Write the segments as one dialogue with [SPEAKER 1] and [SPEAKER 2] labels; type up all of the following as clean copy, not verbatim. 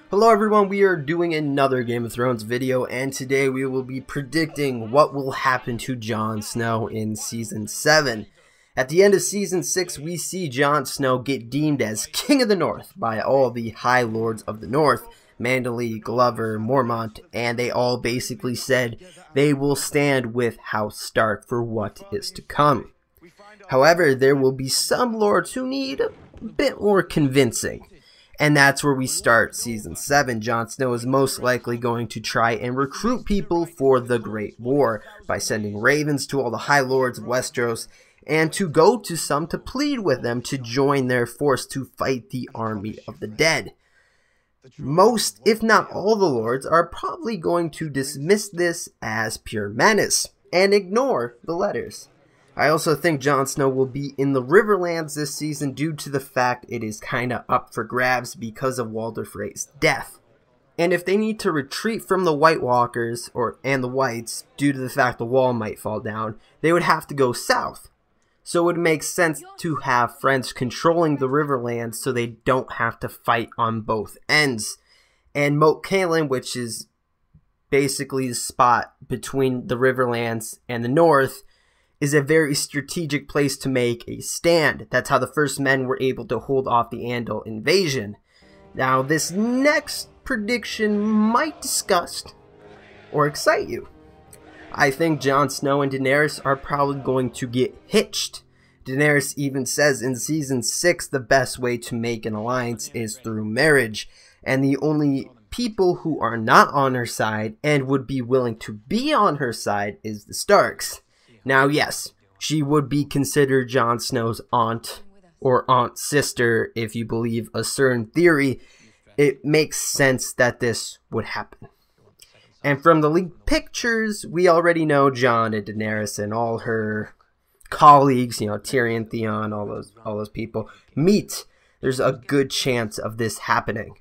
[SPEAKER 1] Hello everyone, we are doing another Game of Thrones video, and today we will be predicting what will happen to Jon Snow in Season 7. At the end of Season 6, we see Jon Snow get deemed as King of the North by all the High Lords of the North, Manderly, Glover, Mormont, and they all basically said they will stand with House Stark for what is to come. However, there will be some lords who need a bit more convincing. And that's where we start Season 7. Jon Snow is most likely going to try and recruit people for the Great War by sending ravens to all the High Lords of Westeros and to go to some to plead with them to join their force to fight the army of the dead. Most, if not all the lords, are probably going to dismiss this as pure menace and ignore the letters. I also think Jon Snow will be in the Riverlands this season due to the fact it is kinda up for grabs because of Walder Frey's death. And if they need to retreat from the White Walkers and the Whites due to the fact the wall might fall down, they would have to go south. So it would make sense to have friends controlling the Riverlands so they don't have to fight on both ends. And Moat Cailin, which is basically the spot between the Riverlands and the North, is a very strategic place to make a stand. That's how the First Men were able to hold off the Andal invasion. Now, this next prediction might disgust or excite you. I think Jon Snow and Daenerys are probably going to get hitched. Daenerys even says in Season 6 the best way to make an alliance is through marriage, and the only people who are not on her side and would be willing to be on her side is the Starks. Now, yes, she would be considered Jon Snow's aunt or aunt sister if you believe a certain theory. It makes sense that this would happen. And from the leaked pictures, we already know Jon and Daenerys and all her colleagues, you know, Tyrion, Theon, all those people meet. There's a good chance of this happening.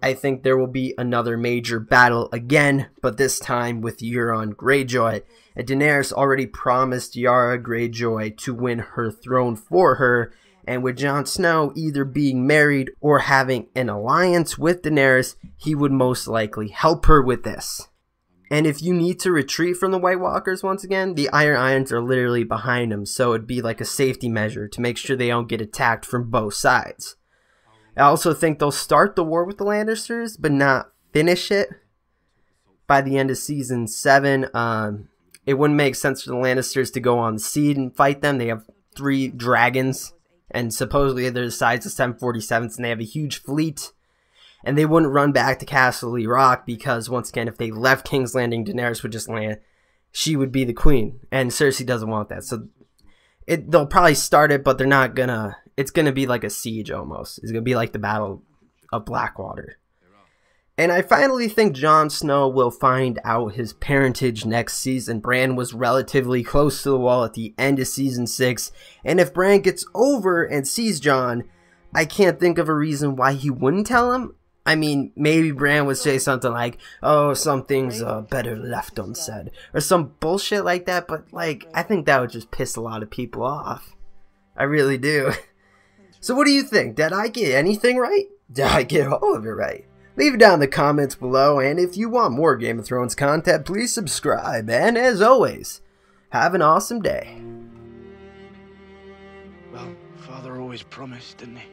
[SPEAKER 1] I think there will be another major battle again, but this time with Euron Greyjoy. And Daenerys already promised Yara Greyjoy to win her throne for her, and with Jon Snow either being married or having an alliance with Daenerys, he would most likely help her with this. And if you need to retreat from the White Walkers once again, the Iron Irons are literally behind them, so it'd be like a safety measure to make sure they don't get attacked from both sides. I also think they'll start the war with the Lannisters, but not finish it by the end of Season 7. It wouldn't make sense for the Lannisters to go on the sea and fight them. They have 3 dragons, and supposedly they're the size of 747s, and they have a huge fleet. And they wouldn't run back to Castle Lee Rock because, once again, if they left King's Landing, Daenerys would just land. She would be the queen, and Cersei doesn't want that. So they'll probably start it, but they're not gonna. It's gonna be like a siege almost. It's gonna be like the Battle of Blackwater. And I finally think Jon Snow will find out his parentage next season. Bran was relatively close to the wall at the end of Season 6. And if Bran gets over and sees Jon, I can't think of a reason why he wouldn't tell him. I mean, maybe Bran would say something like, oh, some things are better left unsaid. Or some bullshit like that. But, like, I think that would just piss a lot of people off. I really do. So what do you think? Did I get anything right? Did I get all of it right? Leave it down in the comments below, and if you want more Game of Thrones content, please subscribe, and as always, have an awesome day.
[SPEAKER 2] Well, Father always promised, didn't he?